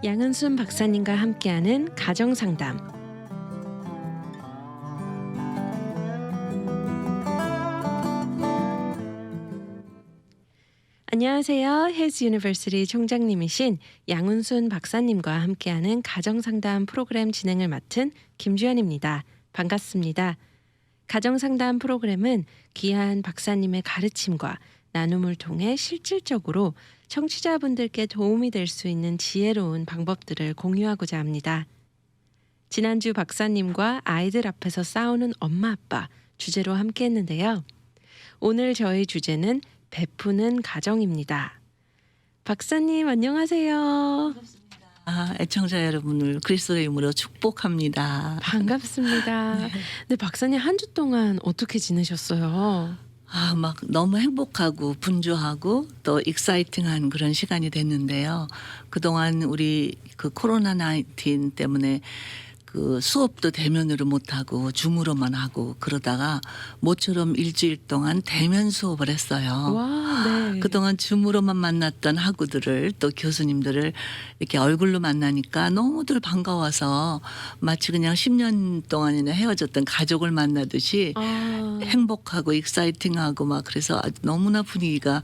양은순 박사님과 함께하는 가정상담. 안녕하세요. 헬스 유니버시티 총장님이신 양은순 박사님과 함께하는 가정상담 프로그램 진행을 맡은 김주연입니다. 반갑습니다. 가정상담 프로그램은 귀한 박사님의 가르침과 나눔을 통해 실질적으로 청취자분들께 도움이 될 수 있는 지혜로운 방법들을 공유하고자 합니다. 지난주 박사님과 아이들 앞에서 싸우는 엄마 아빠 주제로 함께 했는데요. 오늘 저희 주제는 베푸는 가정입니다. 박사님 안녕하세요. 애청자 여러분을 그리스도의 이름으로 축복합니다. 반갑습니다. 네, 박사님 한 주 동안 어떻게 지내셨어요? 막 너무 행복하고 분주하고 또 익사이팅한 그런 시간이 됐는데요. 그동안 우리 그 코로나 19 때문에 그 수업도 대면으로 못하고 줌으로만 하고 그러다가 모처럼 일주일 동안 대면 수업을 했어요. 와, 네. 그동안 줌으로만 만났던 학우들을 또 교수님들을 이렇게 얼굴로 만나니까 너무들 반가워서 마치 그냥 10년 동안이나 헤어졌던 가족을 만나듯이 행복하고 익사이팅하고 막 그래서 아주 너무나 분위기가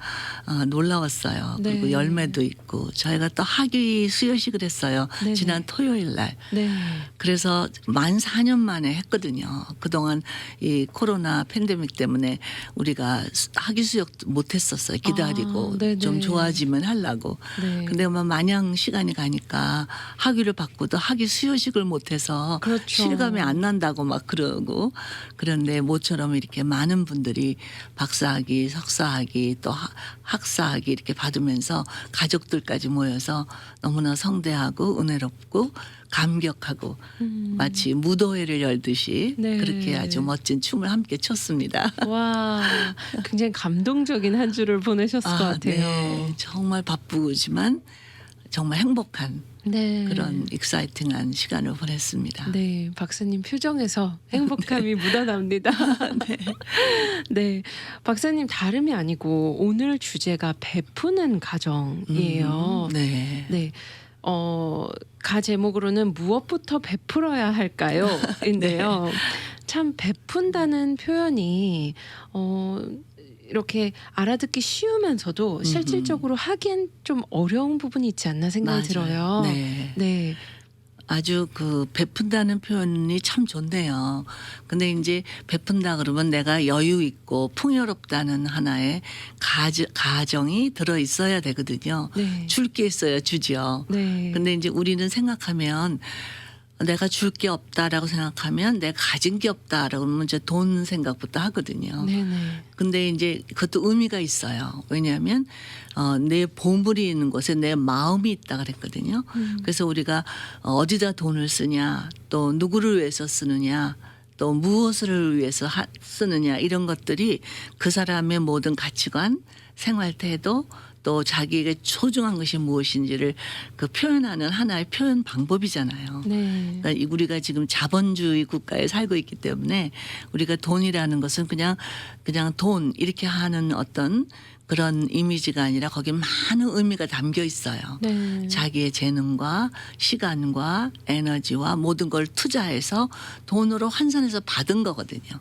놀라웠어요. 네. 그리고 열매도 있고 저희가 또 학위 수여식을 했어요. 네네. 지난 토요일 날. 네. 그래서 만 4년 만에 했거든요. 그동안 이 코로나 팬데믹 때문에 우리가 학위 수여 못 했었어요. 기다리고 네네. 좀 좋아지면 하려고. 네. 근데 뭐 마냥 시간이 가니까 학위를 받고도 학위 수여식을 못 해서 그렇죠. 실감이 안 난다고 막 그러고 그런데 모처럼 이렇게 많은 분들이 박사학위, 석사학위 또 학사학위 이렇게 받으면서 가족들까지 모여서 너무나 성대하고 은혜롭고 감격하고 마치 무도회를 열듯이 네. 그렇게 아주 멋진 춤을 함께 췄습니다. 와, 굉장히 감동적인 한 주를 보내셨을 것 같아요. 네, 정말 바쁘지만 정말 행복한 네. 그런 익사이팅한 시간을 보냈습니다. 네, 박사님 표정에서 행복함이 묻어납니다. 네. 네, 박사님 다름이 아니고 오늘 주제가 베푸는 가정이에요. 네. 네, 가 제목으로는 무엇부터 베풀어야 할까요? 인데요. 참 베푼다는 표현이 이렇게 알아듣기 쉬우면서도 실질적으로 하기엔 좀 어려운 부분이 있지 않나 생각이 맞아요. 들어요. 네. 네. 아주 그 베푼다는 표현이 참 좋네요. 근데 이제 베푼다 그러면 내가 여유 있고 풍요롭다는 하나의 가정이 들어 있어야 되거든요. 네. 줄 게 있어야 주죠. 네. 근데 이제 우리는 생각하면 내가 줄 게 없다라고 생각하면 내가 가진 게 없다라고 하면 이제 돈 생각부터 하거든요. 네네. 근데 이제 그것도 의미가 있어요. 왜냐하면 내 보물이 있는 곳에 내 마음이 있다 그랬거든요. 그래서 우리가 어디다 돈을 쓰냐 또 누구를 위해서 쓰느냐 또 무엇을 위해서 쓰느냐 이런 것들이 그 사람의 모든 가치관 생활 태도 또 자기에게 소중한 것이 무엇인지를 그 표현하는 하나의 표현 방법이잖아요. 네. 그러니까 우리가 지금 자본주의 국가에 살고 있기 때문에 우리가 돈이라는 것은 그냥 돈 이렇게 하는 어떤 그런 이미지가 아니라 거기에 많은 의미가 담겨 있어요. 네. 자기의 재능과 시간과 에너지와 모든 걸 투자해서 돈으로 환산해서 받은 거거든요.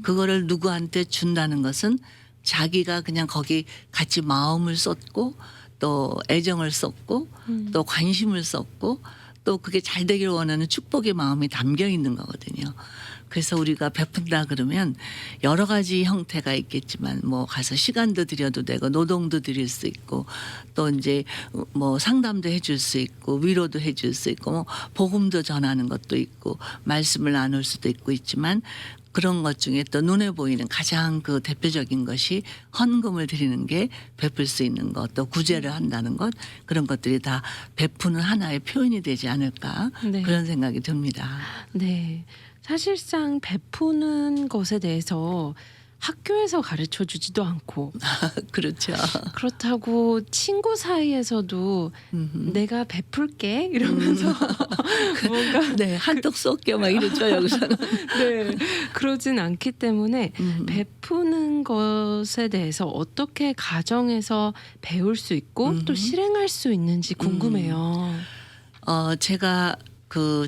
그거를 누구한테 준다는 것은 자기가 그냥 거기 같이 마음을 쏟고 또 애정을 쏟고 또 관심을 쏟고 또 그게 잘 되기를 원하는 축복의 마음이 담겨 있는 거거든요. 그래서 우리가 베푼다 그러면 여러 가지 형태가 있겠지만 뭐 가서 시간도 들여도 되고 노동도 드릴 수 있고 또 이제 뭐 상담도 해줄 수 있고 위로도 해줄 수 있고 뭐 복음도 전하는 것도 있고 말씀을 나눌 수도 있고 있지만 그런 것 중에 또 눈에 보이는 가장 그 대표적인 것이 헌금을 드리는 게 베풀 수 있는 것, 또 구제를 한다는 것 그런 것들이 다 베푸는 하나의 표현이 되지 않을까 네. 그런 생각이 듭니다. 네. 사실상 베푸는 것에 대해서 학교에서 가르쳐 주지도 않고 그렇죠. 그렇다고 친구 사이에서도 내가 베풀게 이러면서 뭔가 네, 한턱 쏠게 막 이러죠 여기서는. 네, 그러진 않기 때문에 베푸는 것에 대해서 어떻게 가정에서 배울 수 있고 또 실행할 수 있는지 궁금해요. 제가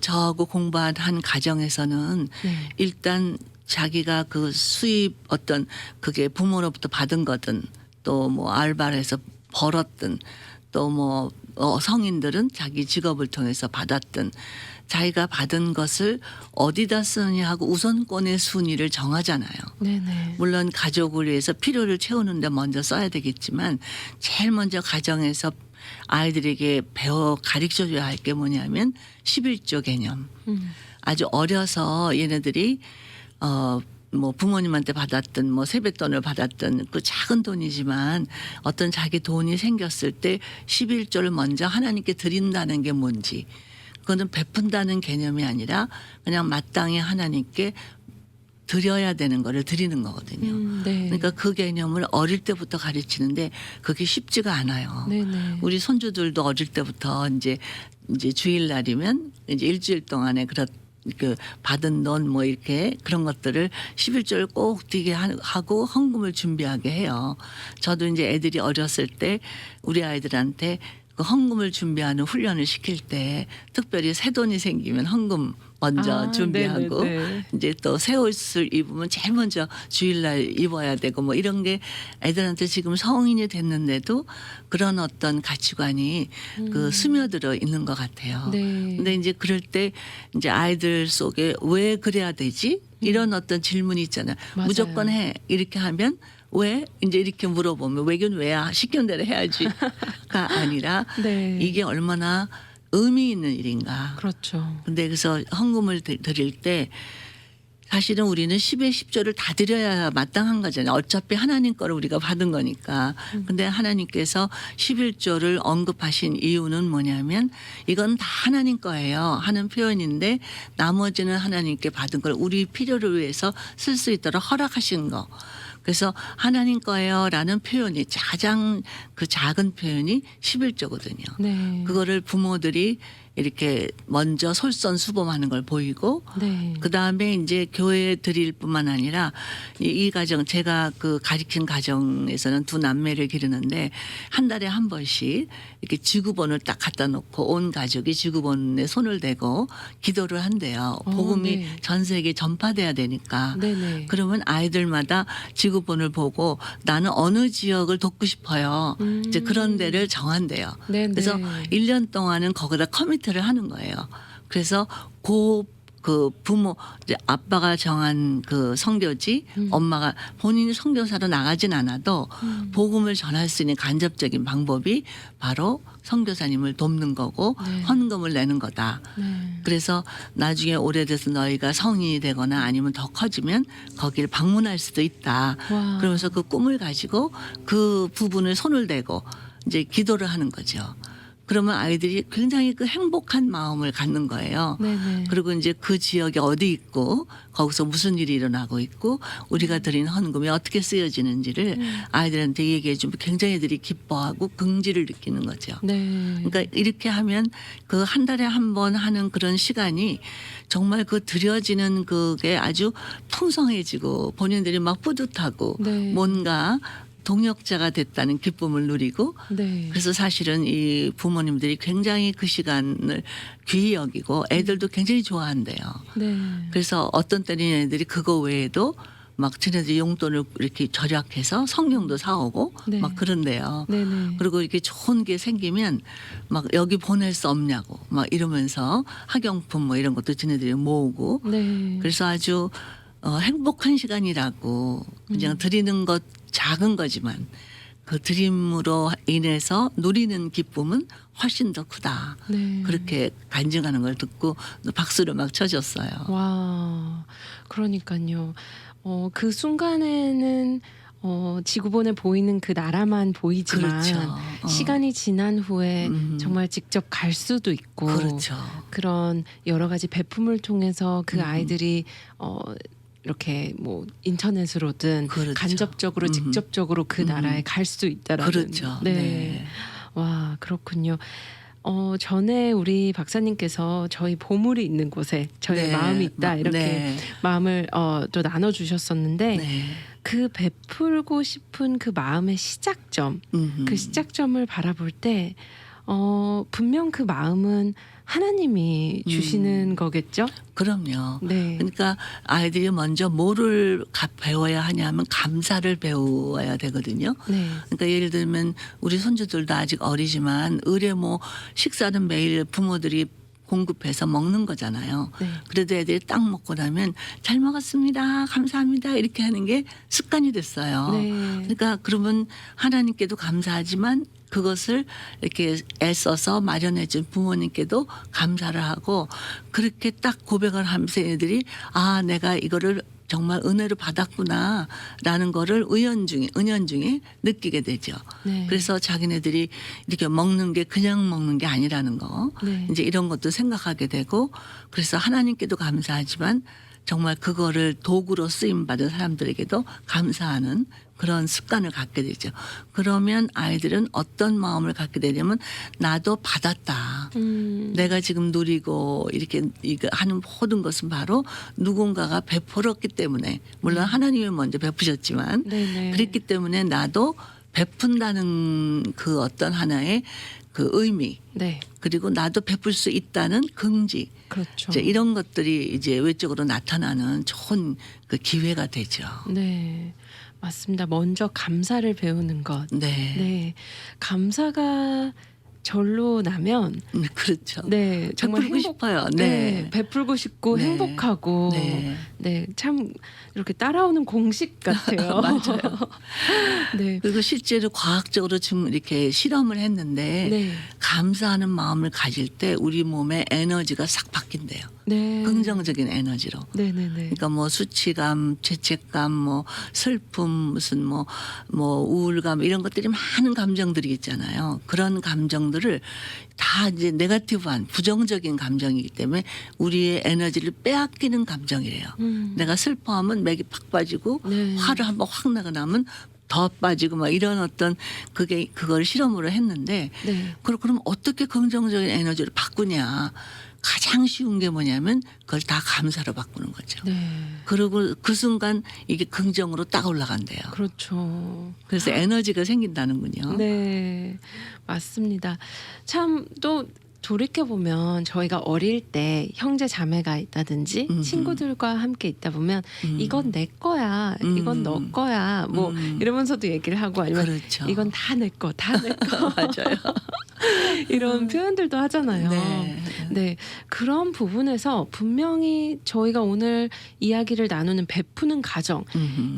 저하고 공부한 한 가정에서는 네. 일단 자기가 그 수입 어떤 그게 부모로부터 받은 거든 또 뭐 알바를 해서 벌었든 또 뭐 성인들은 자기 직업을 통해서 받았든 자기가 받은 것을 어디다 쓰느냐 하고 우선권의 순위를 정하잖아요. 네네. 물론 가족을 위해서 필요를 채우는데 먼저 써야 되겠지만 제일 먼저 가정에서 아이들에게 가르쳐 줘야 할 게 뭐냐면 11조 개념. 아주 어려서 얘네들이 뭐 부모님한테 받았든 뭐 세뱃돈을 받았든 그 작은 돈이지만 어떤 자기 돈이 생겼을 때 11조를 먼저 하나님께 드린다는 게 뭔지, 그거는 베푼다는 개념이 아니라 그냥 마땅히 하나님께 드려야 되는 거를 드리는 거거든요. 네. 그러니까 그 개념을 어릴 때부터 가르치는데 그게 쉽지가 않아요. 네네. 우리 손주들도 어릴 때부터 이제 주일날이면 이제 일주일 동안에 그 받은 돈 뭐 이렇게 그런 것들을 11조를 꼭 뛰게 하고 헌금을 준비하게 해요. 저도 이제 애들이 어렸을 때 우리 아이들한테 그 헌금을 준비하는 훈련을 시킬 때 특별히 새 돈이 생기면 헌금 먼저 준비하고 네네네. 이제 또 새 옷을 입으면 제일 먼저 주일날 입어야 되고 뭐 이런 게 애들한테 지금 성인이 됐는데도 그런 어떤 가치관이 그 스며들어 있는 것 같아요. 네. 근데 이제 그럴 때 이제 아이들 속에 왜 그래야 되지? 이런 어떤 질문이 있잖아요. 맞아요. 무조건 해. 이렇게 하면 왜? 이제 이렇게 물어보면 왜긴 왜야? 시키는 대로 해야지가 아니라 네. 이게 얼마나 의미 있는 일인가. 그렇죠. 근데 그래서 헌금을 드릴 때 사실은 우리는 10의 10조를 다 드려야 마땅한 거잖아요. 어차피 하나님 거를 우리가 받은 거니까. 근데 하나님께서 11조를 언급하신 이유는 뭐냐면 이건 다 하나님 거예요 하는 표현인데 나머지는 하나님께 받은 걸 우리 필요를 위해서 쓸 수 있도록 허락하신 거. 그래서 하나님 거예요라는 표현이 가장 그 작은 표현이 11조거든요. 네. 그거를 부모들이 이렇게 먼저 솔선수범하는 걸 보이고 네. 그다음에 이제 교회에 드릴 뿐만 아니라 이 가정 제가 그 가르친 가정에서는 두 남매를 기르는데 한 달에 한 번씩 이렇게 지구본을 딱 갖다 놓고 온 가족이 지구본에 손을 대고 기도를 한대요. 복음이 네. 전 세계에 전파돼야 되니까. 네네. 그러면 아이들마다 지구본을 보고 나는 어느 지역을 돕고 싶어요. 이제 그런 데를 정한대요. 네네. 그래서 1년 동안은 거기다 커미트를 하는 거예요. 그래서 그 부모 이제 아빠가 정한 그 선교지 엄마가 본인이 선교사로 나가진 않아도 복음을 전할 수 있는 간접적인 방법이 바로 선교사님을 돕는 거고 네. 헌금을 내는 거다. 네. 그래서 나중에 오래돼서 너희가 성인이 되거나 아니면 더 커지면 거기를 방문할 수도 있다. 와. 그러면서 그 꿈을 가지고 그 부분을 손을 대고 이제 기도를 하는 거죠. 그러면 아이들이 굉장히 그 행복한 마음을 갖는 거예요. 네네. 그리고 이제 그 지역에 어디 있고 거기서 무슨 일이 일어나고 있고 우리가 드린 헌금이 어떻게 쓰여지는지를 아이들한테 얘기해 주면 굉장히 애들이 기뻐하고 긍지를 느끼는 거죠. 네. 그러니까 이렇게 하면 그 한 달에 한 번 하는 그런 시간이 정말 그 드려지는 그게 아주 풍성해지고 본인들이 막 뿌듯하고 네. 뭔가 동역자가 됐다는 기쁨을 누리고 네. 그래서 사실은 이 부모님들이 굉장히 그 시간을 귀히 여기고 애들도 굉장히 좋아한대요. 네. 그래서 어떤 때는 애들이 그거 외에도 막 쟤네들이 용돈을 이렇게 절약해서 성경도 사오고 네. 막 그런대요. 네네. 그리고 이렇게 좋은 게 생기면 막 여기 보낼 수 없냐고 막 이러면서 학용품 뭐 이런 것도 쟤네들이 모으고 네. 그래서 아주 행복한 시간이라고 그냥 드리는 것 작은 거지만 그 드림으로 인해서 누리는 기쁨은 훨씬 더 크다. 네. 그렇게 간증하는 걸 듣고 박수를 막 쳐줬어요. 와. 그러니까요. 그 순간에는 지구본에 보이는 그 나라만 보이지만 그렇죠. 시간이 지난 후에 정말 직접 갈 수도 있고 그렇죠. 그런 여러 가지 베품을 통해서 그 아이들이 이렇게 뭐 인터넷으로든 그렇죠. 간접적으로 직접적으로 그 나라에 갈 수 있다라는. 그렇죠. 네. 네. 와, 그렇군요. 전에 우리 박사님께서 저희 보물이 있는 곳에 저희 네. 마음이 있다 이렇게 네. 마음을 또 나눠 주셨었는데 네. 그 베풀고 싶은 그 마음의 시작점, 그 시작점을 바라볼 때 분명 그 마음은 하나님이 주시는 거겠죠? 그럼요. 네. 그러니까 아이들이 먼저 뭐를 배워야 하냐면 감사를 배워야 되거든요. 네. 그러니까 예를 들면 우리 손주들도 아직 어리지만 의뢰 뭐 식사는 매일 부모들이 공급해서 먹는 거잖아요. 네. 그래도 애들이 딱 먹고 나면 잘 먹었습니다. 감사합니다. 이렇게 하는 게 습관이 됐어요. 네. 그러니까 그러면 하나님께도 감사하지만 그것을 이렇게 애써서 마련해 준 부모님께도 감사를 하고 그렇게 딱 고백을 하면서 애들이 아 내가 이거를 정말 은혜를 받았구나라는 거를 은연중에 느끼게 되죠. 네. 그래서 자기네들이 이렇게 먹는 게 그냥 먹는 게 아니라는 거 네. 이제 이런 것도 생각하게 되고 그래서 하나님께도 감사하지만 정말 그거를 도구로 쓰임 받은 사람들에게도 감사하는 그런 습관을 갖게 되죠. 그러면 아이들은 어떤 마음을 갖게 되냐면 나도 받았다. 내가 지금 누리고 이렇게 이거 하는 모든 것은 바로 누군가가 베풀었기 때문에 물론 하나님이 먼저 베푸셨지만 네네. 그랬기 때문에 나도 베푼다는 그 어떤 하나의 그 의미 네. 그리고 나도 베풀 수 있다는 긍지 그렇죠. 이제 이런 것들이 이제 외적으로 나타나는 좋은 그 기회가 되죠. 네. 맞습니다. 먼저 감사를 배우는 것. 네. 네. 감사가 절로 나면 그렇죠. 네, 정말 베풀고 싶어요. 네. 베풀고 싶고 네. 행복하고 네. 네, 참 이렇게 따라오는 공식 같아요. 맞아요. 네. 그리고 실제로 과학적으로 좀 이렇게 실험을 했는데 네. 감사하는 마음을 가질 때 우리 몸의 에너지가 싹 바뀐대요. 네. 긍정적인 에너지로. 네, 네, 네. 그러니까 뭐 수치감, 죄책감, 뭐 슬픔, 무슨 뭐 우울감 이런 것들이 많은 감정들이 있잖아요. 그런 감정들을 다 이제 네거티브한 부정적인 감정이기 때문에 우리의 에너지를 빼앗기는 감정이래요. 내가 슬퍼하면 맥이 팍 빠지고 네. 화를 한번 확 나고 나면 더 빠지고 막 이런 어떤 그걸 실험으로 했는데 네. 그럼 어떻게 긍정적인 에너지를 바꾸냐. 가장 쉬운 게 뭐냐면 그걸 다 감사로 바꾸는 거죠. 네. 그리고 그 순간 이게 긍정으로 딱 올라간대요. 그렇죠. 그래서 에너지가 생긴다는군요. 네. 맞습니다. 참 또 돌이켜 보면 저희가 어릴 때 형제 자매가 있다든지 친구들과 함께 있다 보면 이건 내 거야, 이건 너 거야, 뭐 이러면서도 얘기를 하고 아니면 그렇죠. 이건 다 내 거, 다 내 거. 맞아요. 이런 표현들도 하잖아요. 네. 네, 그런 부분에서 분명히 저희가 오늘 이야기를 나누는 베푸는 가정,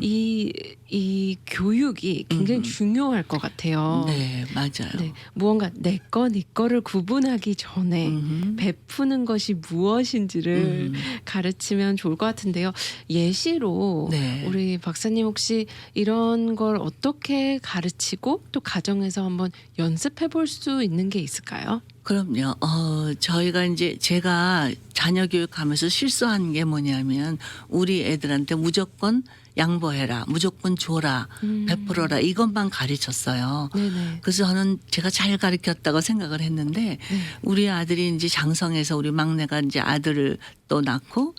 이 교육이 굉장히 중요할 것 같아요. 네, 맞아요. 네, 무언가 내 거, 네 거를 구분하기 전에 베푸는 것이 무엇인지를 가르치면 좋을 것 같은데요. 예시로 네. 우리 박사님 혹시 이런 걸 어떻게 가르치고 또 가정에서 한번 연습해 볼 수 있는 게 있을까요? 그럼요. 저희가 이제 제가 자녀 교육하면서 실수한 게 뭐냐면 우리 애들한테 무조건 양보해라, 무조건 줘라, 베풀어라 이것만 가르쳤어요. 네네. 그래서 저는 제가 잘 가르쳤다고 생각을 했는데 네. 우리 아들이 이제 장성해서 우리 막내가 이제 아들을 또 낳고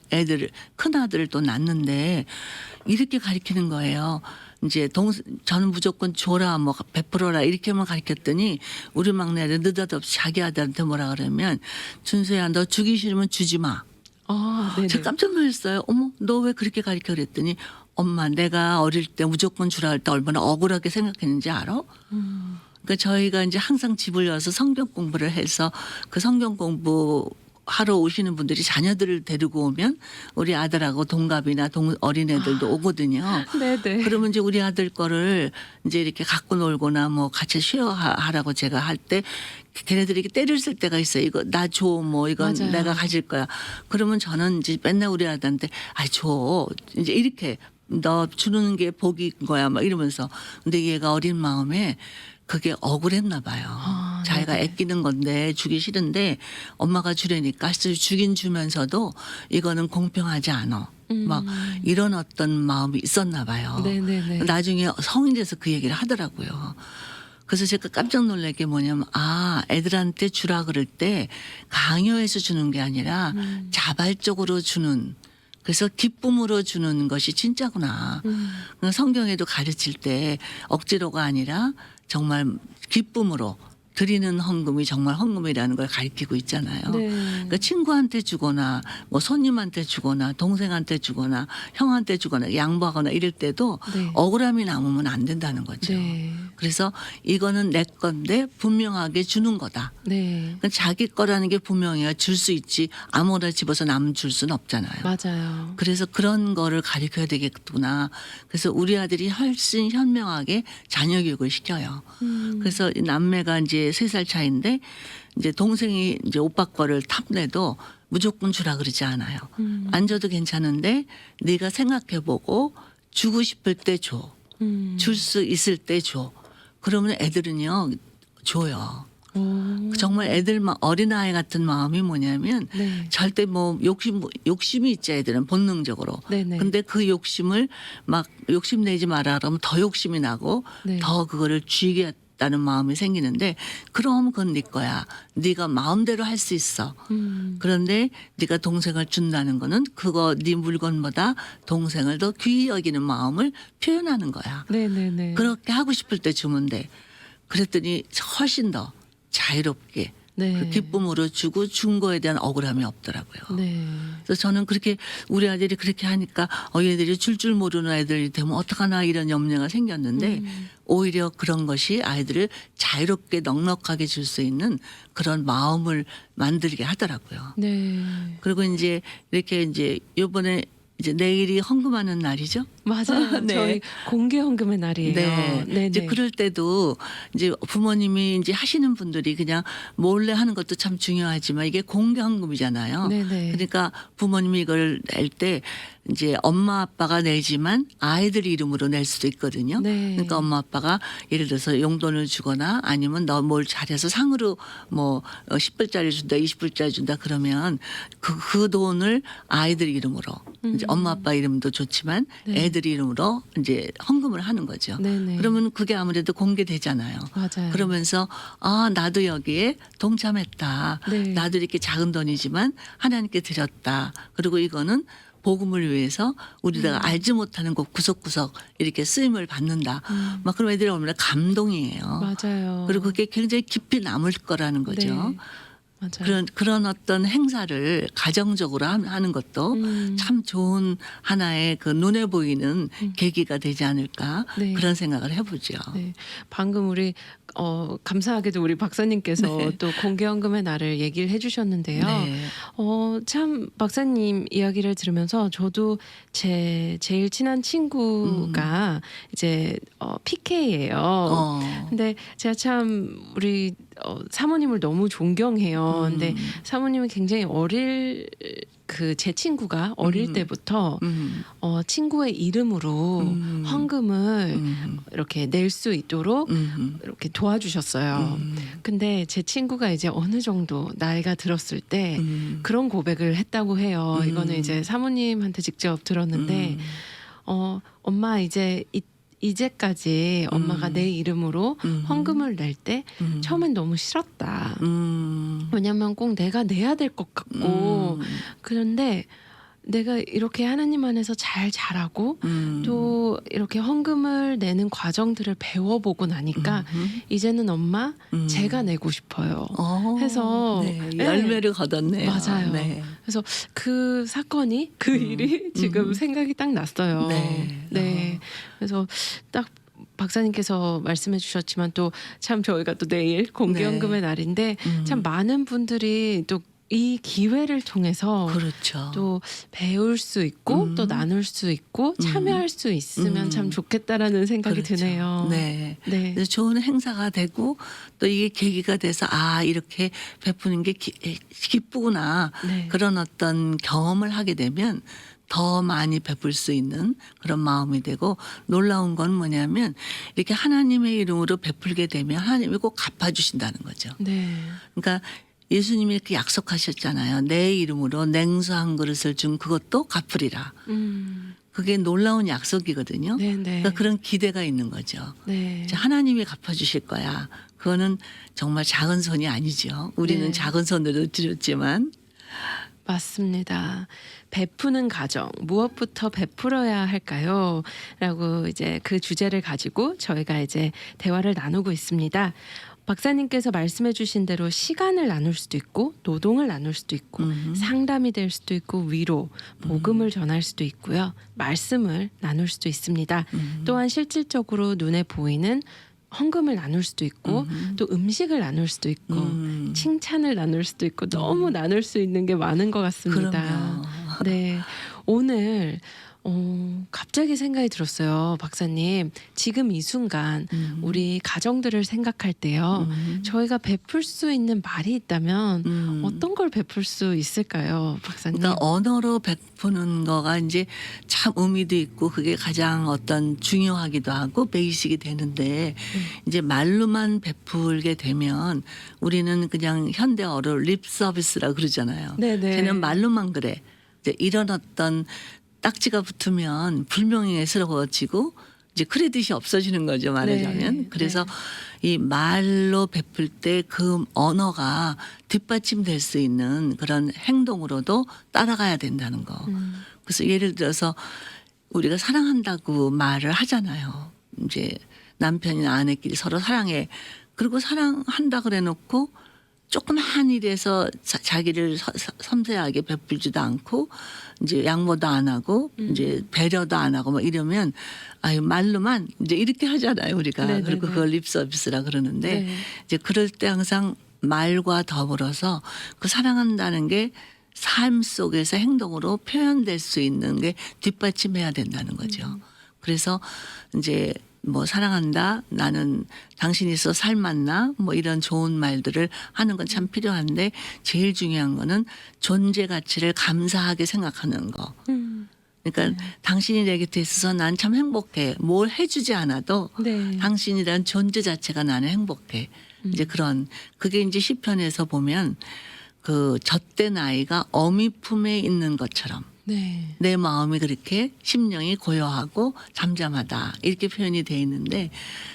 큰 아들을 또 낳는데 이렇게 가르치는 거예요. 이제 저는 무조건 줘라 뭐 베풀어라 이렇게만 가르쳤더니 우리 막내는 느닷없이 자기 아들한테 뭐라 그러면 준수야 너 주기 싫으면 주지 마. 아, 네네. 제가 깜짝 놀랐어요. 어머 너 왜 그렇게 가르쳐 그랬더니 엄마 내가 어릴 때 무조건 주라 할 때 얼마나 억울하게 생각했는지 알아? 그러니까 저희가 이제 항상 집을 와서 성경 공부를 해서 그 성경 공부 하러 오시는 분들이 자녀들을 데리고 오면 우리 아들하고 동갑이나 어린애들도 오거든요. 네네. 그러면 이제 우리 아들 거를 이제 이렇게 갖고 놀거나 뭐 같이 쉐어하라고 제가 할 때 걔네들이 때를 쓸 때가 있어요. 이거 나 줘 뭐 이건 맞아요. 내가 가질 거야. 그러면 저는 이제 맨날 우리 아들한테 줘 이제 이렇게 너 주는 게 복인 거야 막 이러면서 근데 얘가 어린 마음에 그게 억울했나 봐요. 아, 자기가 네네. 아끼는 건데 주기 싫은데 엄마가 주려니까 주긴 주면서도 이거는 공평하지 않아. 막 이런 어떤 마음이 있었나 봐요. 네네네. 나중에 성인 돼서 그 얘기를 하더라고요. 그래서 제가 깜짝 놀란 게 뭐냐면 애들한테 주라 그럴 때 강요해서 주는 게 아니라 자발적으로 주는 그래서 기쁨으로 주는 것이 진짜구나. 성경에도 가르칠 때 억지로가 아니라 정말 기쁨으로 드리는 헌금이 정말 헌금이라는 걸 가리키고 있잖아요. 네. 그러니까 친구한테 주거나 뭐 손님한테 주거나 동생한테 주거나 형한테 주거나 양보하거나 이럴 때도 네. 억울함이 남으면 안 된다는 거죠. 네. 그래서 이거는 내 건데 분명하게 주는 거다. 네. 그러니까 자기 거라는 게 분명해야 줄 수 있지 아무나 집어서 남 줄 수는 없잖아요. 맞아요. 그래서 그런 거를 가르쳐야 되겠구나. 그래서 우리 아들이 훨씬 현명하게 자녀 교육을 시켜요. 그래서 이 남매가 이제 3살 차이인데 이제 동생이 이제 오빠 거를 탐내도 무조건 주라 그러지 않아요. 안 줘도 괜찮은데 네가 생각해보고 주고 싶을 때 줘. 줄 수 있을 때 줘. 그러면 애들은요 줘요. 오. 정말 애들 어린아이 같은 마음이 뭐냐면 네. 절대 뭐 욕심이 있지 애들은 본능적으로. 네네. 근데 그 욕심을 막 욕심내지 마라 그러면 더 욕심이 나고 네. 더 그거를 쥐겠다는 마음이 생기는데 그럼 그건 네 거야. 네가 마음대로 할 수 있어. 그런데 네가 동생을 준다는 거는 그거 네 물건보다 동생을 더 귀히 여기는 마음을 표현하는 거야. 네네네. 그렇게 하고 싶을 때 주면 돼. 그랬더니 훨씬 더 자유롭게 네. 그 기쁨으로 주고 준 거에 대한 억울함이 없더라고요. 네. 그래서 저는 그렇게 우리 아들이 그렇게 하니까 얘들이 줄 모르는 아이들이 되면 어떡하나 이런 염려가 생겼는데 오히려 그런 것이 아이들을 자유롭게 넉넉하게 줄 수 있는 그런 마음을 만들게 하더라고요. 네. 그리고 이제 이렇게 이제 요번에 이제 내일이 헌금하는 날이죠. 맞아요. 네. 저희 공개 헌금의 날이에요. 네. 네네. 이제 그럴 때도 이제 부모님이 이제 하시는 분들이 그냥 몰래 하는 것도 참 중요하지만 이게 공개 헌금이잖아요. 네네. 그러니까 부모님이 이걸 낼 때 이제 엄마 아빠가 내지만 아이들 이름으로 낼 수도 있거든요. 네. 그러니까 엄마 아빠가 예를 들어서 용돈을 주거나 아니면 너 뭘 잘해서 상으로 뭐 10불짜리 준다 20불짜리 준다 그러면 그 돈을 아이들 이름으로 이제 엄마 아빠 이름도 좋지만 네. 애들 이름으로 이제 헌금을 하는 거죠. 네네. 그러면 그게 아무래도 공개되잖아요. 맞아요. 그러면서 나도 여기에 동참했다. 네. 나도 이렇게 작은 돈이지만 하나님께 드렸다. 그리고 이거는 복음을 위해서 우리가 알지 못하는 곳 구석구석 이렇게 쓰임을 받는다. 막 그런 애들이 오면 감동이에요. 맞아요. 그리고 그게 굉장히 깊이 남을 거라는 거죠. 네. 맞아요. 그런 어떤 행사를 가정적으로 하는 것도 참 좋은 하나의 그 눈에 보이는 계기가 되지 않을까 네. 그런 생각을 해보죠. 네. 방금 우리 감사하게도 우리 박사님께서 네. 또 공개헌금의 날을 얘기를 해주셨는데요. 네. 참 박사님 이야기를 들으면서 저도 제 제일 친한 친구가 이제 PK예요. 근데 제가 참 우리 사모님을 너무 존경해요. 근데 사모님은 굉장히 제 친구가 어릴 때부터 친구의 이름으로 헌금을 이렇게 낼 수 있도록 이렇게 도와주셨어요. 근데 제 친구가 이제 어느 정도 나이가 들었을 때 그런 고백을 했다고 해요. 이거는 이제 사모님한테 직접 들었는데 엄마 이제까지 엄마가 내 이름으로 헌금을 낼 때 처음엔 너무 싫었다. 왜냐면 꼭 내가 내야 될 것 같고 그런데 내가 이렇게 하나님 안에서 잘 자라고 또 이렇게 헌금을 내는 과정들을 배워보고 나니까 이제는 엄마 제가 내고 싶어요. 해서 네, 네. 열매를 거뒀네요. 맞아요. 네. 그래서 그 사건이 그 일이 지금 생각이 딱 났어요. 네. 네. 그래서 딱 박사님께서 말씀해 주셨지만 또 참 저희가 또 내일 공개헌금의 날인데 참 많은 분들이 또 이 기회를 통해서 그렇죠. 또 배울 수 있고 또 나눌 수 있고 참여할 수 있으면 참 좋겠다라는 생각이 그렇죠. 드네요. 네. 네. 그래서 좋은 행사가 되고 또 이게 계기가 돼서 이렇게 베푸는 게 기쁘구나. 네. 그런 어떤 경험을 하게 되면 더 많이 베풀 수 있는 그런 마음이 되고 놀라운 건 뭐냐면 이렇게 하나님의 이름으로 베풀게 되면 하나님이 꼭 갚아주신다는 거죠. 네. 그러니까 예수님이 이렇게 약속하셨잖아요. 내 이름으로 냉수 한 그릇을 준 그것도 갚으리라. 그게 놀라운 약속이거든요. 네, 네. 그러니까 그런 기대가 있는 거죠. 네. 하나님이 갚아주실 거야. 그거는 정말 작은 손이 아니죠. 우리는 네. 작은 손으로 드렸지만. 맞습니다. 베푸는 가정 무엇부터 베풀어야 할까요? 라고 이제 그 주제를 가지고 저희가 이제 대화를 나누고 있습니다. 박사님께서 말씀해 주신 대로 시간을 나눌 수도 있고 노동을 나눌 수도 있고 상담이 될 수도 있고 위로, 복음을 전할 수도 있고요. 말씀을 나눌 수도 있습니다. 또한 실질적으로 눈에 보이는 헌금을 나눌 수도 있고 또 음식을 나눌 수도 있고 칭찬을 나눌 수도 있고 너무 나눌 수 있는 게 많은 것 같습니다. 그럼요. 네, 오늘 갑자기 생각이 들었어요, 박사님. 지금 이 순간 우리 가정들을 생각할 때요. 저희가 베풀 수 있는 말이 있다면 어떤 걸 베풀 수 있을까요, 박사님? 그러니까 언어로 베푸는 거가 이제 참 의미도 있고 그게 가장 어떤 중요하기도 하고 베이직이 되는데 이제 말로만 베풀게 되면 우리는 그냥 현대어로 립 서비스라 그러잖아요. 네네. 쟤는 말로만 그래. 이제 이런 어떤 딱지가 붙으면 불명예스러워지고 이제 크레딧이 없어지는 거죠, 말하자면. 네, 그래서 이 말로 베풀 때 그 언어가 뒷받침될 수 있는 그런 행동으로도 따라가야 된다는 거. 그래서 예를 들어서 우리가 사랑한다고 말을 하잖아요. 이제 남편이나 아내끼리 서로 사랑해. 그리고 사랑한다 그래 놓고 조그만 일에서 자기를 섬세하게 베풀지도 않고 이제 양보도 안 하고 이제 배려도 안 하고 뭐 이러면 아유 말로만 이제 이렇게 하잖아요 우리가. 네네네. 그리고 그걸 립 서비스라 그러는데 네. 이제 그럴 때 항상 말과 더불어서 그 사랑한다는 게 삶 속에서 행동으로 표현될 수 있는 게 뒷받침해야 된다는 거죠. 그래서 이제 뭐 사랑한다, 나는 당신이 있어 살맛나, 뭐 이런 좋은 말들을 하는 건 참 필요한데 제일 중요한 거는 존재 가치를 감사하게 생각하는 거. 그러니까 당신이 내 곁에 있어서 난 참 행복해. 뭘 해주지 않아도 네. 당신이란 존재 자체가 나는 행복해. 이제 그런 그게 이제 시편에서 보면 그 젖된 아이가 어미 품에 있는 것처럼. 네. 내 마음이 그렇게 심령이 고요하고 잠잠하다 이렇게 표현이 돼 있는데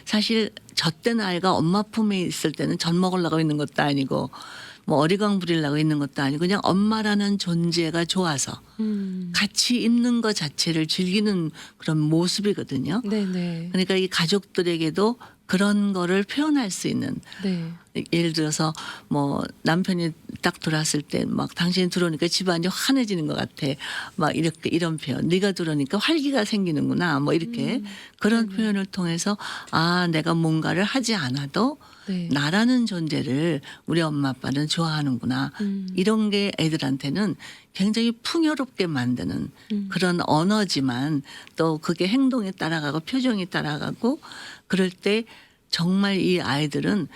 사실 젖된 아이가 엄마 품에 있을 때는 젖 먹으려고 있는 것도 아니고 뭐 어리광 부리려고 있는 것도 아니고 그냥 엄마라는 존재가 좋아서 같이 있는 것 자체를 즐기는 그런 모습이거든요. 네네. 그러니까 이 가족들에게도 그런 거를 표현할 수 있는 네. 예를 들어서 뭐 남편이 딱 들어왔을 때 막 당신이 들어오니까 집안이 환해지는 것 같아. 막 이렇게 이런 표현. 네가 들어오니까 활기가 생기는구나. 뭐 이렇게 그런 표현을 통해서 아 내가 뭔가를 하지 않아도 네. 나라는 존재를 우리 엄마 아빠는 좋아하는구나. 이런 게 애들한테는 굉장히 풍요롭게 만드는 그런 언어지만 또 그게 행동에 따라가고 표정이 따라가고 그럴 때 정말 이 아이들은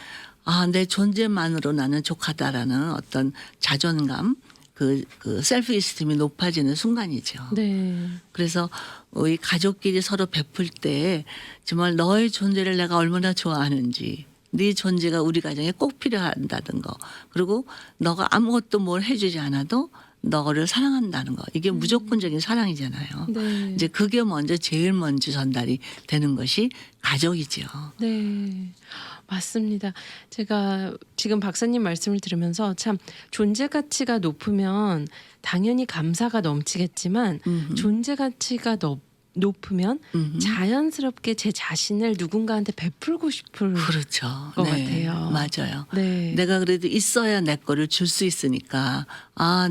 아, 내 존재만으로 나는 족하다라는 어떤 자존감, 그 셀프 이스템이 높아지는 순간이죠. 네. 그래서 우리 가족끼리 서로 베풀 때 정말 너의 존재를 내가 얼마나 좋아하는지 네 존재가 우리 가정에 꼭 필요한다는 거 그리고 너가 아무것도 뭘 해주지 않아도 너를 사랑한다는 거 이게 무조건적인 사랑이잖아요. 네. 이제 그게 먼저 제일 먼저 전달이 되는 것이 가족이죠. 네. 맞습니다. 제가 지금 박사님 말씀을 들으면서 참 존재 가치가 높으면 당연히 감사가 넘치겠지만 존재 가치가 높으면 자연스럽게 제 자신을 누군가한테 베풀고 싶을 그렇죠. 것 같아요. 맞아요. 네. 내가 그래도 있어야 내 거를 줄 수 있으니까 아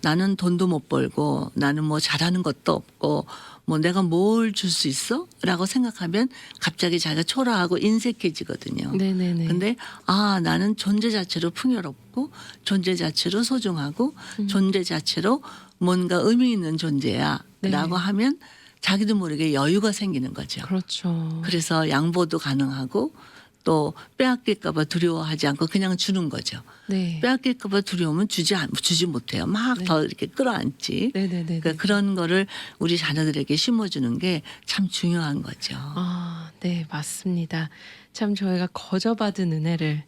나는 돈도 못 벌고 나는 뭐 잘하는 것도 없고 뭐 내가 뭘 줄 수 있어? 라고 생각하면 갑자기 자기가 초라하고 인색해지거든요. 네네네. 근데 아 나는 존재 자체로 풍요롭고 존재 자체로 소중하고 존재 자체로 뭔가 의미 있는 존재야 네. 라고 하면 자기도 모르게 여유가 생기는 거죠. 그렇죠. 그래서 양보도 가능하고 또 빼앗길까 봐 두려워하지 않고 그냥 주는 거죠. 네. 빼앗길까 봐 두려우면 주지 못해요. 막 더 이렇게 끌어안지. 네네네. 그러니까 그런 거를 우리 자녀들에게 심어주는 게 참 중요한 거죠. 아, 네, 맞습니다. 참 저희가 거저받은 은혜를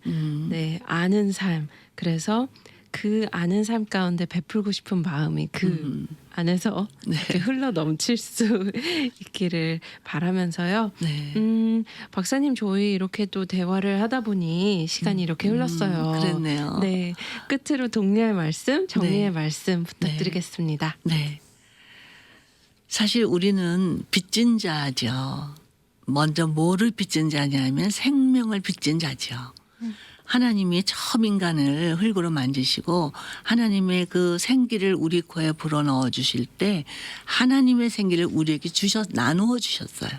네, 아는 삶. 그래서 그 아는 삶 가운데 베풀고 싶은 마음이 그 안에서 이렇게 흘러 넘칠 수 있기를 바라면서요. 네. 박사님 저희 이렇게 또 대화를 하다 보니 시간이 이렇게 흘렀어요. 그랬네요. 네, 끝으로 독려의 말씀, 정리의 네. 말씀 부탁드리겠습니다. 네. 사실 우리는 빚진 자죠. 먼저 뭐를 빚진 자냐면 생명을 빚진 자죠. 하나님이 처음 인간을 흙으로 만드시고 하나님의 그 생기를 우리 코에 불어넣어 주실 때 하나님의 생기를 우리에게 나누어 주셨어요.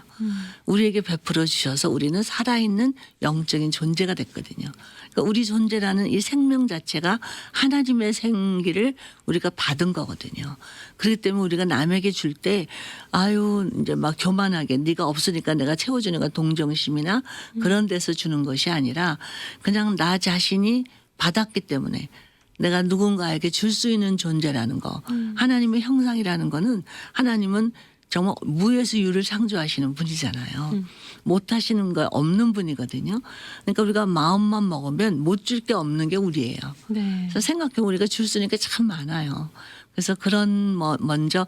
우리에게 베풀어 주셔서 우리는 살아있는 영적인 존재가 됐거든요. 그러니까 우리 존재라는 이 생명 자체가 하나님의 생기를 우리가 받은 거거든요. 그렇기 때문에 우리가 남에게 줄 때 아유 이제 막 교만하게 네가 없으니까 내가 채워주니까 동정심이나 그런 데서 주는 것이 아니라 그냥 나 자신이 받았기 때문에 내가 누군가에게 줄 수 있는 존재라는 거. 하나님의 형상이라는 거는 하나님은 정말 무에서 유를 창조하시는 분이잖아요. 못 하시는 거 없는 분이거든요. 그러니까 우리가 마음만 먹으면 못 줄 게 없는 게 우리예요. 네. 그래서 생각해 우리가 줄 수 있는 게 참 많아요. 그래서 그런 먼저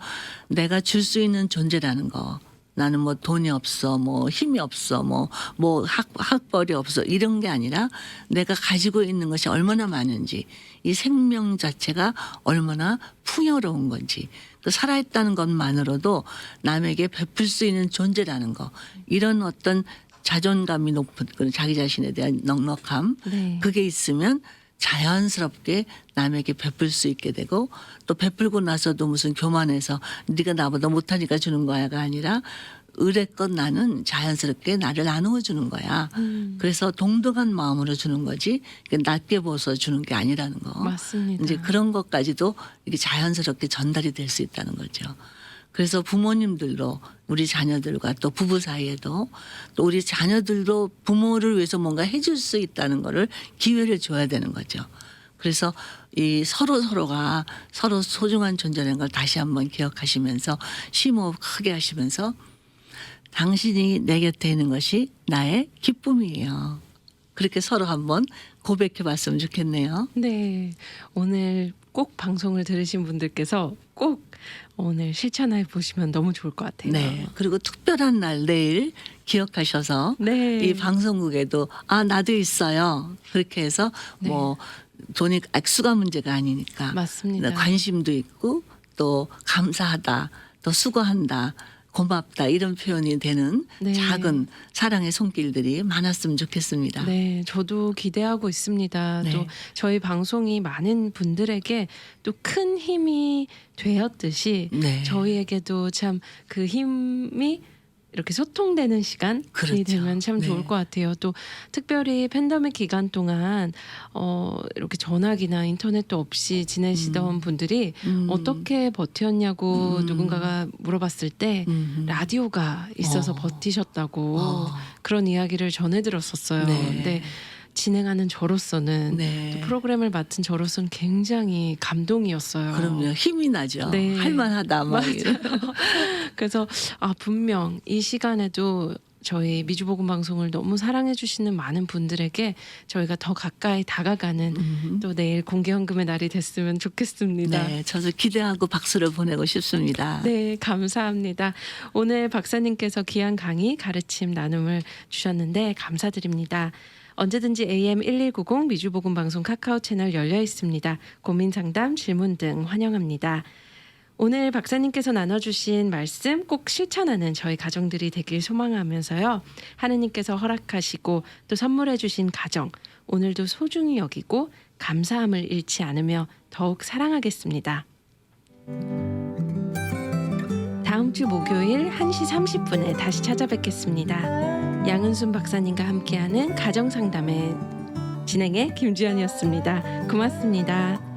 내가 줄 수 있는 존재라는 거. 나는 뭐 돈이 없어, 뭐 힘이 없어, 뭐 학벌이 없어 이런 게 아니라 내가 가지고 있는 것이 얼마나 많은지 이 생명 자체가 얼마나 풍요로운 건지 그 살아있다는 것만으로도 남에게 베풀 수 있는 존재라는 거 이런 어떤 자존감이 높은 자기 자신에 대한 넉넉함 네. 그게 있으면 자연스럽게 남에게 베풀 수 있게 되고 또 베풀고 나서도 무슨 교만해서 네가 나보다 못하니까 주는 거야가 아니라 의뢰껏 나는 자연스럽게 나를 나누어 주는 거야. 그래서 동등한 마음으로 주는 거지 낮게 보서 주는 게 아니라는 거. 맞습니다. 이제 그런 것까지도 이게 자연스럽게 전달이 될 수 있다는 거죠. 그래서 부모님들도 우리 자녀들과 또 부부 사이에도 또 우리 자녀들도 부모를 위해서 뭔가 해줄 수 있다는 거를 기회를 줘야 되는 거죠. 그래서 이 서로가 서로 소중한 존재라는 걸 다시 한번 기억하시면서 심호흡 크게 하시면서 당신이 내 곁에 있는 것이 나의 기쁨이에요. 그렇게 서로 한번 고백해 봤으면 좋겠네요. 네. 오늘 꼭 방송을 들으신 분들께서 꼭 오늘 실천해 보시면 너무 좋을 것 같아요. 네. 그리고 특별한 날 내일 기억하셔서 네. 이 방송국에도 나도 있어요. 그렇게 해서 네. 뭐 돈이 액수가 문제가 아니니까 맞습니다. 관심도 있고 또 감사하다 또 수고한다 고맙다 이런 표현이 되는 네. 작은 사랑의 손길들이 많았으면 좋겠습니다. 네, 저도 기대하고 있습니다. 네. 또 저희 방송이 많은 분들에게 또 큰 힘이 되었듯이 네. 저희에게도 참 그 힘이 이렇게 소통되는 시간이 그렇죠. 되면 참 네. 좋을 것 같아요. 또 특별히 팬데믹 기간 동안 이렇게 전화기나 인터넷도 없이 지내시던 분들이 어떻게 버텼냐고 누군가가 물어봤을 때 라디오가 있어서 버티셨다고 그런 이야기를 전해 들었었어요. 네. 근데 진행하는 저로서는 네. 또 프로그램을 맡은 저로서는 굉장히 감동이었어요. 그럼요. 힘이 나죠. 네. 할만하다. 막 이런. 그래서 분명 이 시간에도 저희 미주복음 방송을 너무 사랑해 주시는 많은 분들에게 저희가 더 가까이 다가가는 또 내일 공개 헌금의 날이 됐으면 좋겠습니다. 네, 저도 기대하고 박수를 보내고 싶습니다. 네, 감사합니다. 오늘 박사님께서 귀한 강의 가르침 나눔을 주셨는데 감사드립니다. 언제든지 AM 1190 미주복음 방송 카카오 채널 열려 있습니다. 고민 상담, 질문 등 환영합니다. 오늘 박사님께서 나눠주신 말씀 꼭 실천하는 저희 가정들이 되길 소망하면서요. 하느님께서 허락하시고 또 선물해 주신 가정 오늘도 소중히 여기고 감사함을 잃지 않으며 더욱 사랑하겠습니다. 다음 주 목요일 1시 30분에 다시 찾아뵙겠습니다. 양은순 박사님과 함께하는 가정상담의 진행의 김주연이었습니다. 고맙습니다.